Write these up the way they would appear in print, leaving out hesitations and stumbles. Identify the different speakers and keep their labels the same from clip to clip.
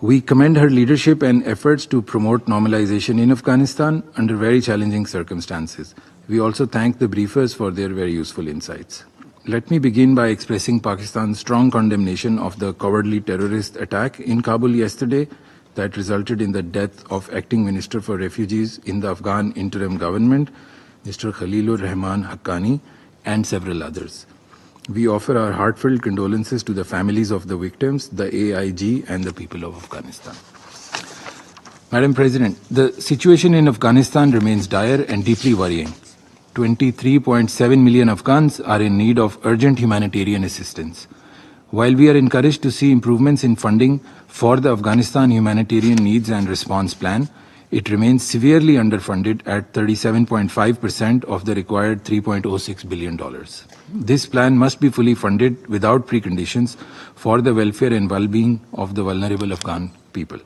Speaker 1: We commend her leadership and efforts to promote normalization in Afghanistan under very challenging circumstances. We also thank the briefers for their very useful insights. Let me begin by expressing Pakistan's strong condemnation of the cowardly terrorist attack in Kabul yesterday that resulted in the death of Acting Minister for Refugees in the Afghan interim government, Mr. Khalilur Rahman Haqqani, and several others. We offer our heartfelt condolences to the families of the victims, the AIG, and the people of Afghanistan. Madam President, the situation in Afghanistan remains dire and deeply worrying. 23.7 million Afghans are in need of urgent humanitarian assistance. While we are encouraged to see improvements in funding for the Afghanistan Humanitarian Needs and Response Plan, it remains severely underfunded at 37.5% of the required $3.06 billion. This plan must be fully funded without preconditions for the welfare and well-being of the vulnerable Afghan people.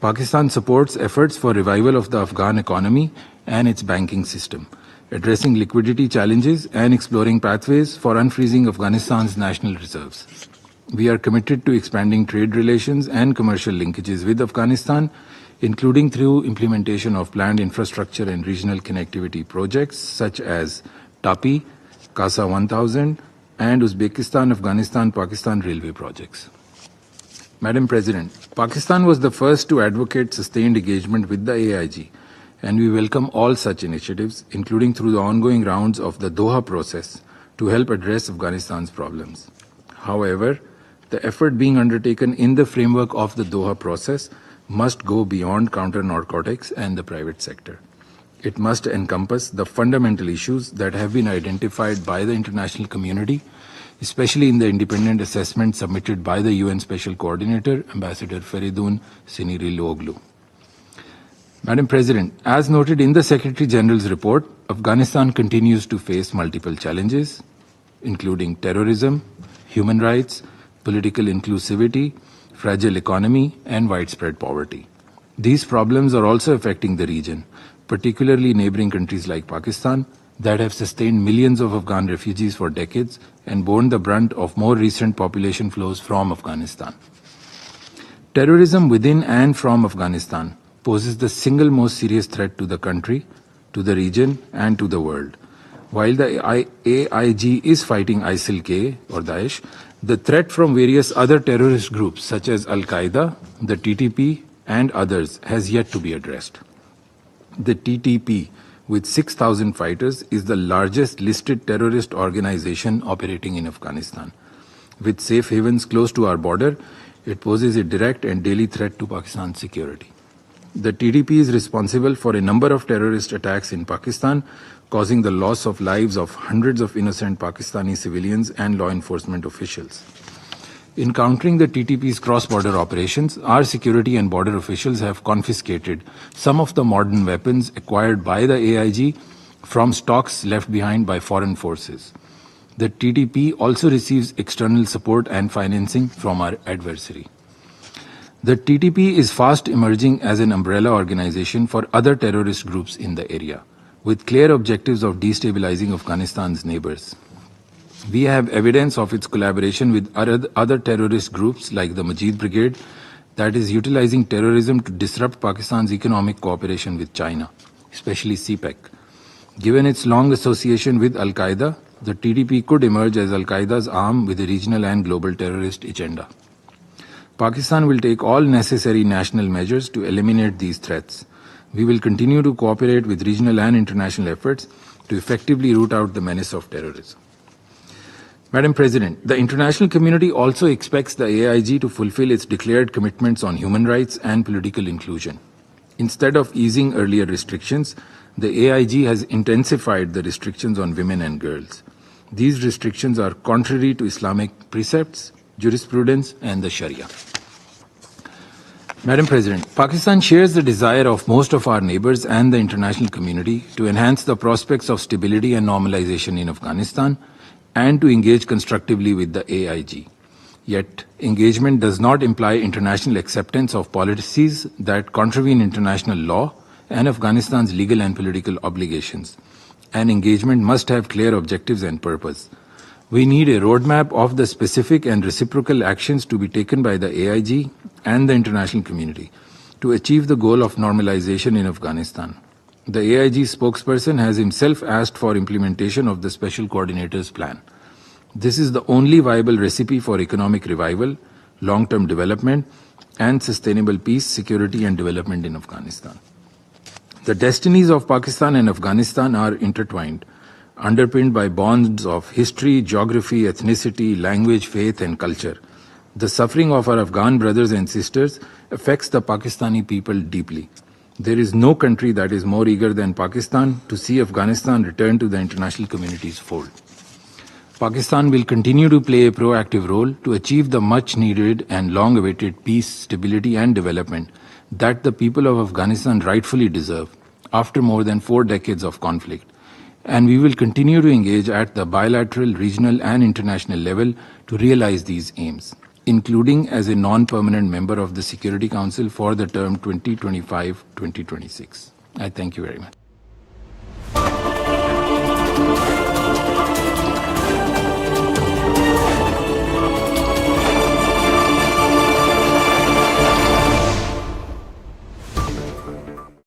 Speaker 1: Pakistan supports efforts for revival of the Afghan economy and its banking system, addressing liquidity challenges and exploring pathways for unfreezing Afghanistan's national reserves. We are committed to expanding trade relations and commercial linkages with Afghanistan, including through implementation of planned infrastructure and regional connectivity projects such as TAPI, CASA 1000, and Uzbekistan-Afghanistan-Pakistan railway projects. Madam President, Pakistan was the first to advocate sustained engagement with the AIG, and we welcome all such initiatives, including through the ongoing rounds of the Doha process, to help address Afghanistan's problems. However, the effort being undertaken in the framework of the Doha process must go beyond counter-narcotics and the private sector. It must encompass the fundamental issues that have been identified by the international community, especially in the independent assessment submitted by the UN Special Coordinator, Ambassador Feridun Sinirlioglu. Madam President, as noted in the Secretary General's report, Afghanistan continues to face multiple challenges, including terrorism, human rights, political inclusivity, fragile economy, and widespread poverty. These problems are also affecting the region, particularly neighboring countries like Pakistan, that have sustained millions of Afghan refugees for decades and borne the brunt of more recent population flows from Afghanistan. Terrorism within and from Afghanistan poses the single most serious threat to the country, to the region, and to the world. While the AIG is fighting ISIL-K or Daesh, the threat from various other terrorist groups such as Al-Qaeda, the TTP, and others has yet to be addressed. The TTP, with 6,000 fighters, is the largest listed terrorist organization operating in Afghanistan. With safe havens close to our border, it poses a direct and daily threat to Pakistan's security. The TTP is responsible for a number of terrorist attacks in Pakistan, causing the loss of lives of hundreds of innocent Pakistani civilians and law enforcement officials. In countering the TTP's cross-border operations, our security and border officials have confiscated some of the modern weapons acquired by the AIG from stocks left behind by foreign forces. The TTP also receives external support and financing from our adversary. The TTP is fast emerging as an umbrella organization for other terrorist groups in the area, with clear objectives of destabilizing Afghanistan's neighbors. We have evidence of its collaboration with other terrorist groups like the Majid Brigade that is utilizing terrorism to disrupt Pakistan's economic cooperation with China, especially CPEC. Given its long association with Al-Qaeda, the TTP could emerge as Al-Qaeda's arm with a regional and global terrorist agenda. Pakistan will take all necessary national measures to eliminate these threats. We will continue to cooperate with regional and international efforts to effectively root out the menace of terrorism. Madam President, the international community also expects the AIG to fulfill its declared commitments on human rights and political inclusion. Instead of easing earlier restrictions, the AIG has intensified the restrictions on women and girls. These restrictions are contrary to Islamic precepts, jurisprudence, and the Sharia. Madam President, Pakistan shares the desire of most of our neighbors and the international community to enhance the prospects of stability and normalization in Afghanistan and to engage constructively with the AIG. Yet, engagement does not imply international acceptance of policies that contravene international law and Afghanistan's legal and political obligations. An engagement must have clear objectives and purpose. We need a roadmap of the specific and reciprocal actions to be taken by the AIG and the international community to achieve the goal of normalization in Afghanistan. The AIG spokesperson has himself asked for implementation of the Special Coordinator's plan. This is the only viable recipe for economic revival, long-term development, and sustainable peace, security, and development in Afghanistan. The destinies of Pakistan and Afghanistan are intertwined, underpinned by bonds of history, geography, ethnicity, language, faith, and culture. The suffering of our Afghan brothers and sisters affects the Pakistani people deeply. There is no country that is more eager than Pakistan to see Afghanistan return to the international community's fold. Pakistan will continue to play a proactive role to achieve the much-needed and long-awaited peace, stability, and development that the people of Afghanistan rightfully deserve after more than 4 decades of conflict. And we will continue to engage at the bilateral, regional, and international level to realize these aims, including as a non-permanent member of the Security Council for the term 2025-2026. I thank you very much.